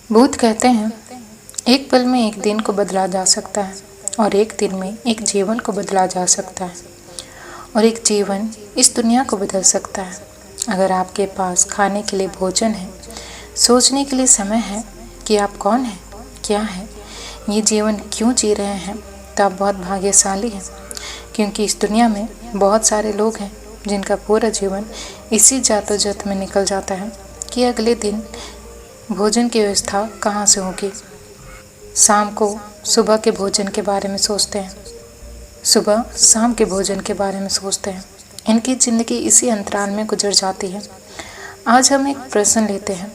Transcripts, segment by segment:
भूत कहते हैं एक पल में एक दिन को बदला जा सकता है और एक दिन में एक जीवन को बदला जा सकता है और एक जीवन इस दुनिया को बदल सकता है। अगर आपके पास खाने के लिए भोजन है, सोचने के लिए समय है कि आप कौन हैं, क्या है, ये जीवन क्यों जी रहे हैं, तो आप बहुत भाग्यशाली हैं, क्योंकि इस दुनिया में बहुत सारे लोग हैं जिनका पूरा जीवन इसी जातोजहत में निकल जाता है कि अगले दिन भोजन की व्यवस्था कहाँ से होगी। शाम को सुबह के भोजन के बारे में सोचते हैं, सुबह शाम के भोजन के बारे में सोचते हैं। इनकी ज़िंदगी इसी अंतराल में गुजर जाती है। आज हम एक प्रश्न लेते हैं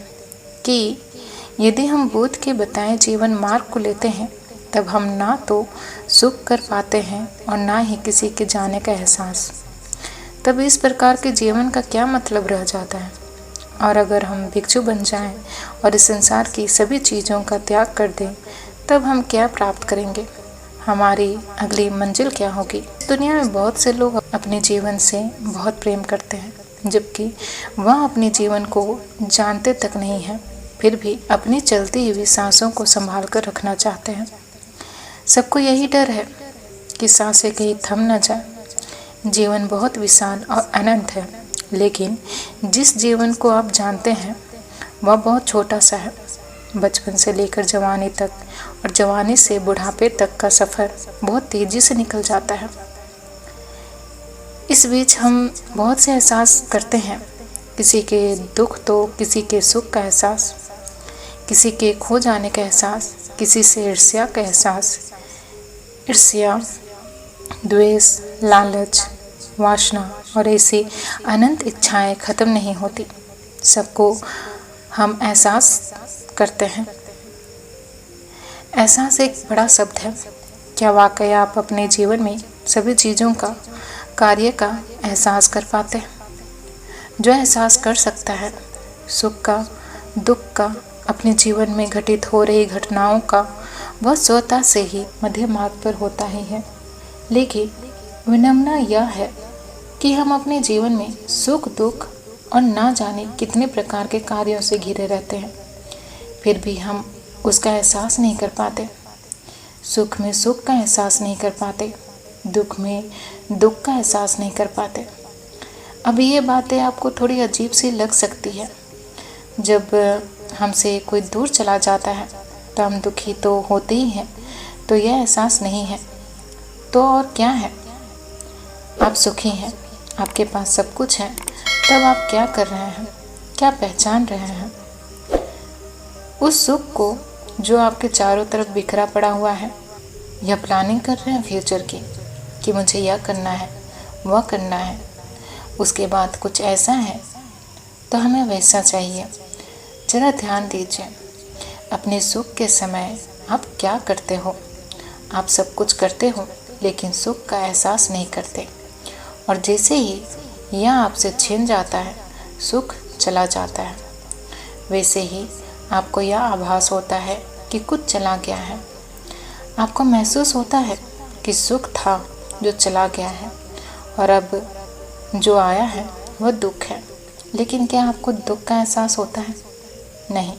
कि यदि हम बुद्ध के बताए जीवन मार्ग को लेते हैं, तब हम ना तो सुख कर पाते हैं और ना ही किसी के जाने का एहसास। तब इस प्रकार के जीवन का क्या मतलब रह जाता है। और अगर हम भिक्षु बन जाएं और इस संसार की सभी चीज़ों का त्याग कर दें, तब हम क्या प्राप्त करेंगे, हमारी अगली मंजिल क्या होगी। दुनिया में बहुत से लोग अपने जीवन से बहुत प्रेम करते हैं, जबकि वह अपने जीवन को जानते तक नहीं है, फिर भी अपनी चलती हुई सांसों को संभाल कर रखना चाहते हैं। सबको यही डर है कि सांसें कहीं थम न जाए। जीवन बहुत विशाल और अनंत है, लेकिन जिस जीवन को आप जानते हैं वह बहुत छोटा सा है। बचपन से लेकर जवानी तक और जवानी से बुढ़ापे तक का सफ़र बहुत तेज़ी से निकल जाता है। इस बीच हम बहुत से एहसास करते हैं, किसी के दुख तो किसी के सुख का एहसास, किसी के खो जाने का एहसास, किसी से ईर्ष्या का एहसास। ईर्ष्या, द्वेष, लालच, वासना और ऐसी अनंत इच्छाएं ख़त्म नहीं होती। सबको हम एहसास करते हैं। एहसास एक बड़ा शब्द है। क्या वाकई आप अपने जीवन में सभी चीज़ों का, कार्य का एहसास कर पाते हैं? जो एहसास कर सकता है सुख का, दुख का, अपने जीवन में घटित हो रही घटनाओं का, वह स्वतः से ही मध्य मार्ग पर होता ही है। लेकिन विनम्रता यह है कि हम अपने जीवन में सुख, दुख और ना जाने कितने प्रकार के कार्यों से घिरे रहते हैं, फिर भी हम उसका एहसास नहीं कर पाते। सुख में सुख का एहसास नहीं कर पाते, दुख में दुख का एहसास नहीं कर पाते। अब ये बातें आपको थोड़ी अजीब सी लग सकती है। जब हमसे कोई दूर चला जाता है तो हम दुखी तो होते ही हैं, तो यह एहसास नहीं है तो और क्या है। आप सुखी हैं, आपके पास सब कुछ है, तब आप क्या कर रहे हैं, क्या पहचान रहे हैं? उस सुख को जो आपके चारों तरफ बिखरा पड़ा हुआ है, या प्लानिंग कर रहे हैं फ्यूचर की कि मुझे यह करना है, वह करना है, उसके बाद कुछ ऐसा है तो हमें वैसा चाहिए। जरा ध्यान दीजिए, अपने सुख के समय आप क्या करते हो। आप सब कुछ करते हो लेकिन सुख का एहसास नहीं करते, और जैसे ही यह आपसे छिन जाता है, सुख चला जाता है, वैसे ही आपको यह आभास होता है कि कुछ चला गया है। आपको महसूस होता है कि सुख था जो चला गया है और अब जो आया है वह दुख है। लेकिन क्या आपको दुख का एहसास होता है? नहीं।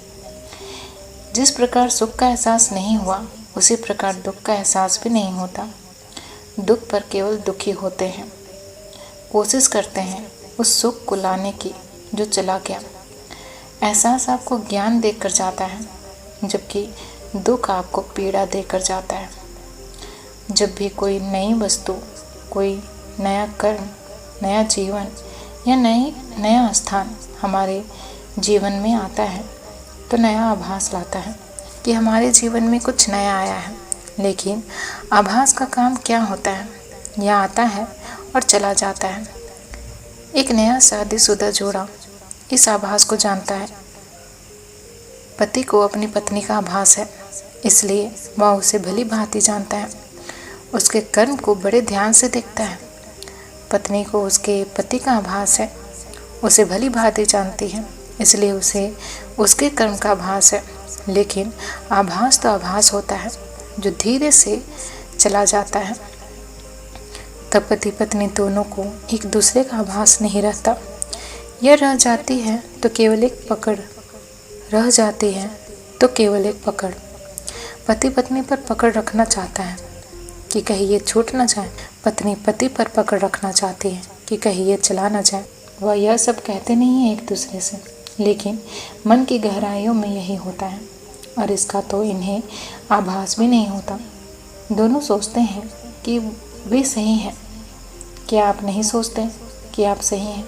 जिस प्रकार सुख का एहसास नहीं हुआ, उसी प्रकार दुख का एहसास भी नहीं होता। दुख पर केवल दुखी होते हैं, कोशिश करते हैं उस सुख को लाने की जो चला गया। एहसास आपको ज्ञान देकर जाता है, जबकि दुख आपको पीड़ा देकर जाता है। जब भी कोई नई वस्तु, कोई नया कर्म, नया जीवन या नया स्थान हमारे जीवन में आता है, तो नया आभास लाता है कि हमारे जीवन में कुछ नया आया है। लेकिन आभास का काम क्या होता है? यह आता है और चला जाता है। एक नया शादीशुदा जोड़ा इस आभास को जानता है। पति को अपनी पत्नी का आभास है, इसलिए वह उसे भली भांति जानता है। उसके कर्म को बड़े ध्यान से देखता है। पत्नी को उसके पति का आभास है, उसे भली भांति जानती है, इसलिए उसे उसके कर्म का आभास है। लेकिन आभास तो आभास होता है जो धीरे से चला जाता है। तब पति पत्नी दोनों को एक दूसरे का आभास नहीं रहता। यह रह जाती है तो केवल एक पकड़ रह जाती है, तो केवल एक पकड़। पति पत्नी पर पकड़ रखना चाहता है कि कहीं ये छूट न जाए। पत्नी पति पर पकड़ रखना चाहती है कि कहीं ये चला न जाए। वह यह सब कहते नहीं है एक दूसरे से, लेकिन मन की गहराइयों में यही होता है, और इसका तो इन्हें आभास भी नहीं होता। दोनों सोचते हैं कि वे सही हैं। क्या आप नहीं सोचते कि आप सही हैं?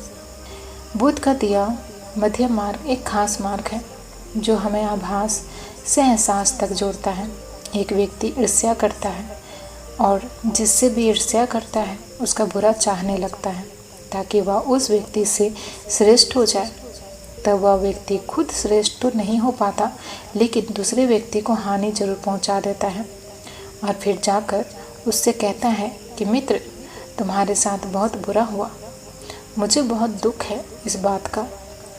बुद्ध का दिया मध्य मार्ग एक खास मार्ग है जो हमें आभास से एहसास तक जोड़ता है। एक व्यक्ति ईर्ष्या करता है और जिससे भी ईर्ष्या करता है उसका बुरा चाहने लगता है ताकि वह उस व्यक्ति से श्रेष्ठ हो जाए। तब वह व्यक्ति खुद श्रेष्ठ तो नहीं हो पाता, लेकिन दूसरे व्यक्ति को हानि जरूर पहुंचा देता है और फिर जाकर उससे कहता है कि मित्र, तुम्हारे साथ बहुत बुरा हुआ, मुझे बहुत दुख है इस बात का।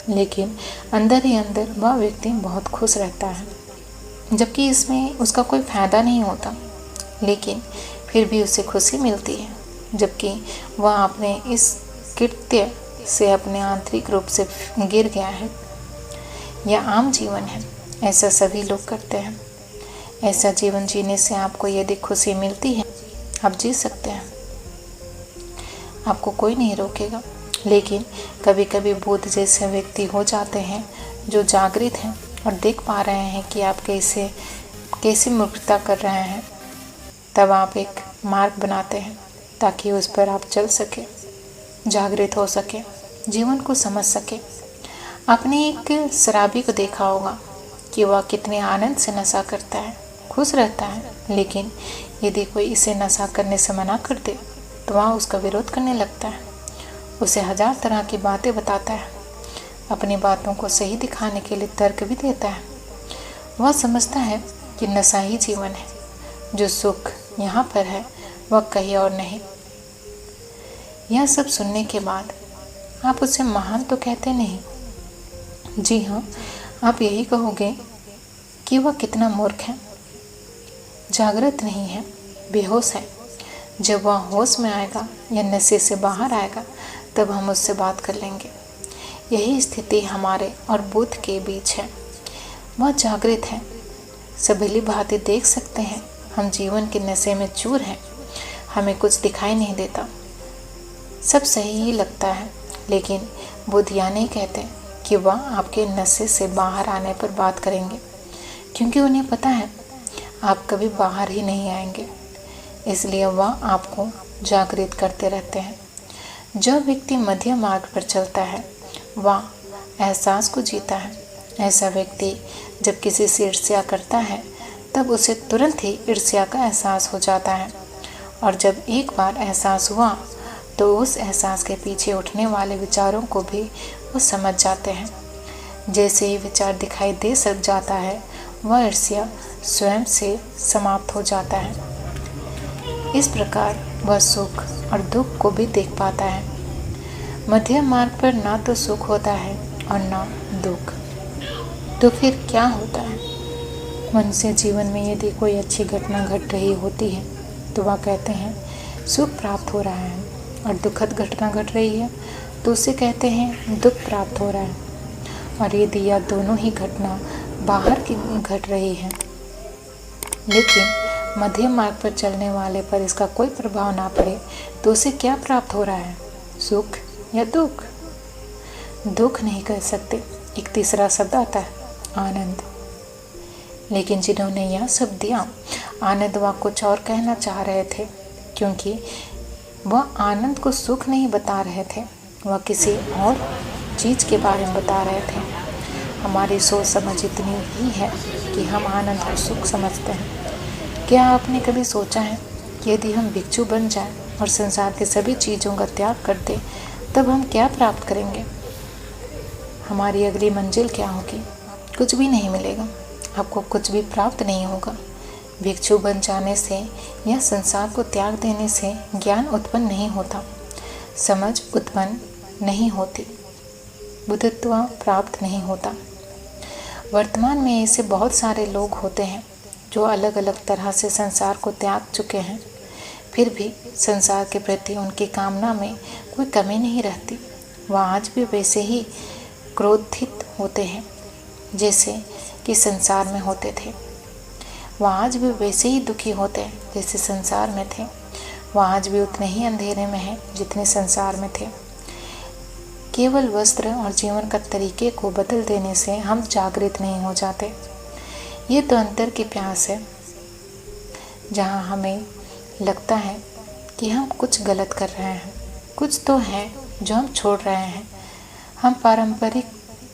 लेकिन अंदर ही अंदर वह व्यक्ति बहुत खुश रहता है, जबकि इसमें उसका कोई फायदा नहीं होता, लेकिन फिर भी उसे खुशी मिलती है, जबकि वह अपने इस कृत्य से अपने आंतरिक रूप से गिर गया है। यह आम जीवन है, ऐसा सभी लोग करते हैं। ऐसा जीवन जीने से आपको यदि खुशी मिलती है, आप जी सकते हैं, आपको कोई नहीं रोकेगा। लेकिन कभी कभी बुद्ध जैसे व्यक्ति हो जाते हैं जो जागृत हैं और देख पा रहे हैं कि आप कैसे मूर्खता कर रहे हैं। तब आप एक मार्ग बनाते हैं ताकि उस पर आप चल सके, जागृत हो सके, जीवन को समझ सके। आपने एक शराबी को देखा होगा कि वह कितने आनंद से नशा करता है, खुश रहता है, लेकिन यदि कोई इसे नशा करने से मना कर दे तो वह उसका विरोध करने लगता है, उसे 1000 तरह की बातें बताता है, अपनी बातों को सही दिखाने के लिए तर्क भी देता है। वह समझता है कि नशा ही जीवन है, जो सुख यहाँ पर है वह कहीं और नहीं। यह सब सुनने के बाद आप उसे महान तो कहते नहीं, जी हाँ, आप यही कहोगे कि वह कितना मूर्ख है, जागृत नहीं है, बेहोश है। जब वह होश में आएगा या नशे से बाहर आएगा तब हम उससे बात कर लेंगे। यही स्थिति हमारे और बुद्ध के बीच है। वह जागृत है, सबली भांति देख सकते हैं हम जीवन के नशे में चूर हैं, हमें कुछ दिखाई नहीं देता, सब सही ही लगता है। लेकिन बुद्ध यह नहीं कहते कि वह आपके नशे से बाहर आने पर बात करेंगे, क्योंकि उन्हें पता है आप कभी बाहर ही नहीं आएंगे। इसलिए वह आपको जागृत करते रहते हैं। जो व्यक्ति मध्य मार्ग पर चलता है वह एहसास को जीता है। ऐसा व्यक्ति जब किसी से ईर्ष्या करता है तब उसे तुरंत ही ईर्ष्या का एहसास हो जाता है, और जब एक बार एहसास हुआ तो उस एहसास के पीछे उठने वाले विचारों को भी वो समझ जाते हैं। जैसे ही विचार दिखाई दे सक जाता है वह ईर्ष्या स्वयं से समाप्त हो जाता है। इस प्रकार वह सुख और दुख को भी देख पाता है। मध्य मार्ग पर ना तो सुख होता है और ना दुख, तो फिर क्या होता है? मनुष्य जीवन में यदि कोई अच्छी घटना घट रही होती है तो वह कहते हैं सुख प्राप्त हो रहा है, और दुखद घटना घट रही है तो उसे कहते हैं दुख प्राप्त हो रहा है। और यदि यह दोनों ही घटना बाहर की घट रही है, लेकिन मध्य मार्ग पर चलने वाले पर इसका कोई प्रभाव ना पड़े, तो उसे क्या प्राप्त हो रहा है, सुख या दुख? दुख नहीं कह सकते, एक तीसरा शब्द आता है, आनंद। लेकिन जिन्होंने यह शब्द दिया आनंद, वह कुछ और कहना चाह रहे थे, क्योंकि वह आनंद को सुख नहीं बता रहे थे, वह किसी और चीज़ के बारे में बता रहे थे। हमारी सोच समझ इतनी ही है कि हम आनंद को सुख समझते हैं। क्या आपने कभी सोचा है कि यदि हम भिक्षु बन जाएं और संसार के सभी चीज़ों का त्याग कर दें तब हम क्या प्राप्त करेंगे? हमारी अगली मंजिल क्या होगी? कुछ भी नहीं मिलेगा, आपको कुछ भी प्राप्त नहीं होगा। भिक्षु बन जाने से या संसार को त्याग देने से ज्ञान उत्पन्न नहीं होता, समझ उत्पन्न नहीं होती, बुद्धत्व प्राप्त नहीं होता। वर्तमान में ऐसे बहुत सारे लोग होते हैं जो अलग अलग तरह से संसार को त्याग चुके हैं, फिर भी संसार के प्रति उनकी कामना में कोई कमी नहीं रहती। वह आज भी वैसे ही क्रोधित होते हैं जैसे कि संसार में होते थे, वह आज भी वैसे ही दुखी होते हैं जैसे संसार में थे। वह आज भी उतने ही अंधेरे में हैं जितने संसार में थे। केवल वस्त्र और जीवन का तरीके को बदल देने से हम जागृत नहीं हो जाते। ये तो अंतर की प्यास है, जहाँ हमें लगता है कि हम कुछ गलत कर रहे हैं, कुछ तो है जो हम छोड़ रहे हैं। हम पारंपरिक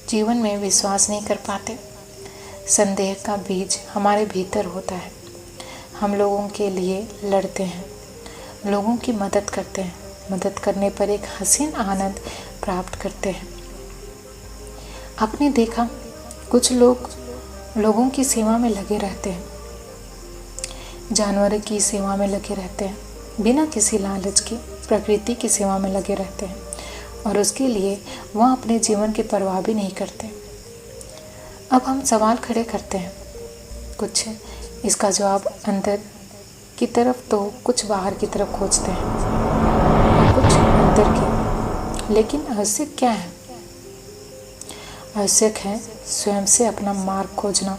जीवन में विश्वास नहीं कर पाते। संदेह का बीज हमारे भीतर होता है। हम लोगों के लिए लड़ते हैं, लोगों की मदद करते हैं, मदद करने पर एक हसीन आनंद प्राप्त करते हैं। आपने देखा कुछ लोग लोगों की सेवा में लगे रहते हैं, जानवरों की सेवा में लगे रहते हैं, बिना किसी लालच के प्रकृति की सेवा में लगे रहते हैं और उसके लिए वह अपने जीवन की परवाह भी नहीं करते। अब हम सवाल खड़े करते हैं, कुछ इसका जवाब अंदर की तरफ तो कुछ बाहर की तरफ खोजते हैं और कुछ अंदर की। लेकिन आवश्यक क्या है? आवश्यक है स्वयं से अपना मार्ग खोजना,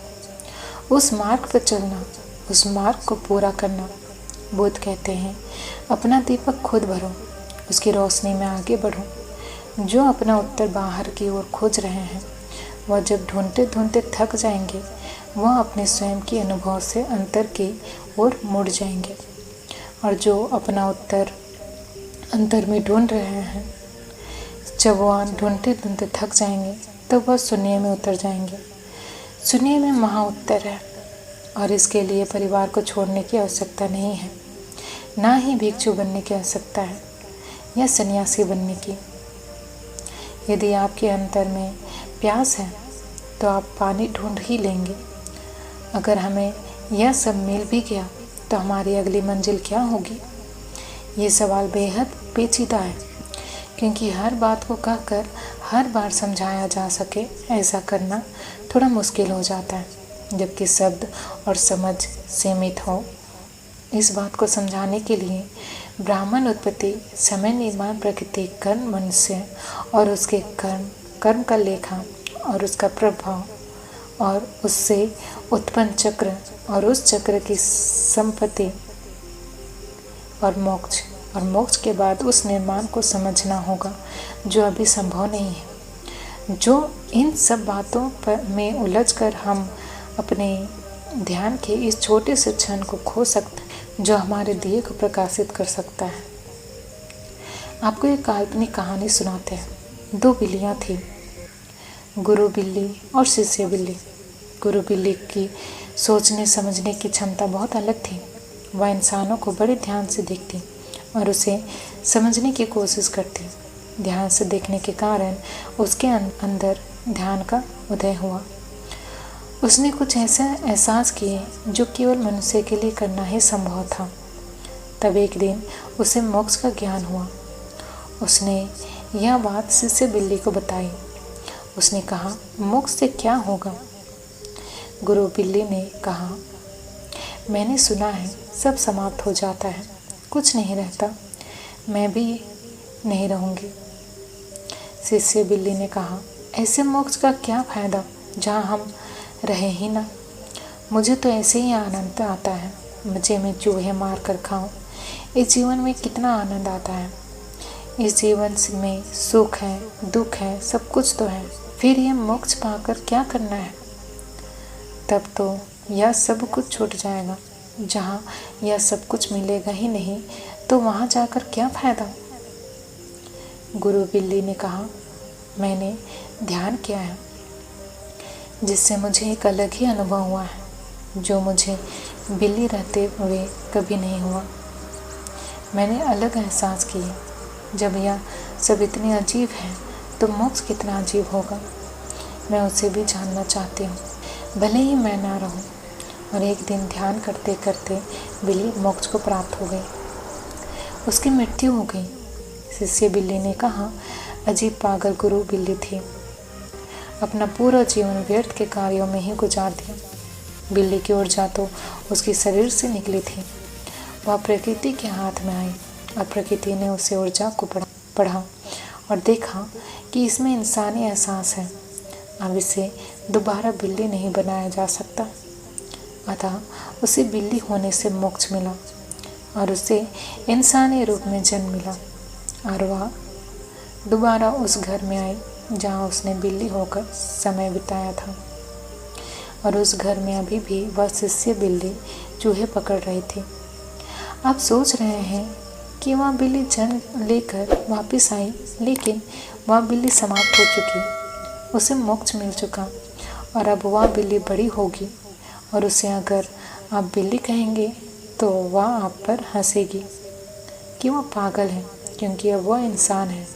उस मार्ग पर चलना, उस मार्ग को पूरा करना। बुद्ध कहते हैं, अपना दीपक खुद भरो, उसकी रोशनी में आगे बढ़ो। जो अपना उत्तर बाहर की ओर खोज रहे हैं, वह जब ढूंढते ढूंढते थक जाएंगे, वह अपने स्वयं के अनुभव से अंतर की ओर मुड़ जाएंगे। और जो अपना उत्तर अंतर में ढूंढ रहे हैं, जब वह ढूंढते ढूंढते थक जाएंगे, तब वह शून्य में उतर जाएंगे। शून्य में महा उत्तर है और इसके लिए परिवार को छोड़ने की आवश्यकता नहीं है, ना ही भिक्षु बनने की आवश्यकता है या सन्यासी बनने की। यदि आपके अंतर में प्यास है तो आप पानी ढूंढ ही लेंगे। अगर हमें यह सब मिल भी गया तो हमारी अगली मंजिल क्या होगी? ये सवाल बेहद पेचीदा है, क्योंकि हर बात को कहकर हर बार समझाया जा सके ऐसा करना थोड़ा मुश्किल हो जाता है, जबकि शब्द और समझ सीमित हो। इस बात को समझाने के लिए ब्राह्मण उत्पत्ति, समय निर्माण, प्रकृति, कर्म मनुष्य और उसके कर्म का लेखा और उसका प्रभाव और उससे उत्पन्न चक्र और उस चक्र की संपत्ति और मोक्ष के बाद उस निर्माण को समझना होगा, जो अभी संभव नहीं है। जो इन सब बातों में उलझकर हम अपने ध्यान के इस छोटे से क्षण को खो सकते हैं, जो हमारे दिए को प्रकाशित कर सकता है। आपको एक काल्पनिक कहानी सुनाते हैं। 2 बिल्लियाँ थीं, गुरु बिल्ली और शिष्य बिल्ली। गुरु बिल्ली की सोचने समझने की क्षमता बहुत अलग थी। वह इंसानों को बड़े ध्यान से देखती और उसे समझने की कोशिश करती। ध्यान से देखने के कारण उसके अंदर ध्यान का उदय हुआ। उसने कुछ ऐसे एहसास किए जो केवल मनुष्य के लिए करना ही संभव था। तब एक दिन उसे मोक्ष का ज्ञान हुआ। उसने यह बात शिष्य बिल्ली को बताई। उसने कहा, मोक्ष से क्या होगा? गुरु बिल्ली ने कहा, मैंने सुना है सब समाप्त हो जाता है, कुछ नहीं रहता, मैं भी नहीं रहूँगी। शिष्य बिल्ली ने कहा, ऐसे मोक्ष का क्या फ़ायदा जहाँ हम रहे ही ना। मुझे तो ऐसे ही आनंद आता है, मुझे मैं चूहे मार कर खाऊं। इस जीवन में कितना आनंद आता है। इस जीवन में सुख है, दुख है, सब कुछ तो है। फिर यह मोक्ष पाकर क्या करना है? तब तो यह सब कुछ छूट जाएगा। जहाँ यह सब कुछ मिलेगा ही नहीं, तो वहाँ जाकर क्या फ़ायदा? गुरु बिल्ली ने कहा, मैंने ध्यान किया है, जिससे मुझे एक अलग ही अनुभव हुआ है, जो मुझे बिल्ली रहते हुए कभी नहीं हुआ। मैंने अलग एहसास किए। जब यह सब इतने अजीब है, तो मोक्ष कितना अजीब होगा। मैं उसे भी जानना चाहती हूँ, भले ही मैं ना रहूँ। और एक दिन ध्यान करते करते बिल्ली मोक्ष को प्राप्त हो गई। उसकी मृत्यु हो गई। शिष्य बिल्ली ने कहा, अजीब पागल गुरु बिल्ली थी, अपना पूरा जीवन व्यर्थ के कार्यों में ही गुजार दिया। बिल्ली की ऊर्जा तो उसके शरीर से निकली थी। वह प्रकृति के हाथ में आई और प्रकृति ने उसे ऊर्जा को पढ़ा और देखा कि इसमें इंसानी एहसास है। अब इसे दोबारा बिल्ली नहीं बनाया जा सकता। अतः उसे बिल्ली होने से मोक्ष मिला और उसे इंसानी रूप में जन्म मिला और वह दोबारा उस घर में आई जहाँ उसने बिल्ली होकर समय बिताया था। और उस घर में अभी भी वह शिष्य बिल्ली चूहे पकड़ रही थी। आप सोच रहे हैं कि वह बिल्ली जन्म लेकर वापस आई, लेकिन वह बिल्ली समाप्त हो चुकी, उसे मोक्ष मिल चुका और अब वह बिल्ली बड़ी होगी और उसे अगर आप बिल्ली कहेंगे तो वह आप पर हंसेगी कि वह पागल है, क्योंकि अब वह इंसान है।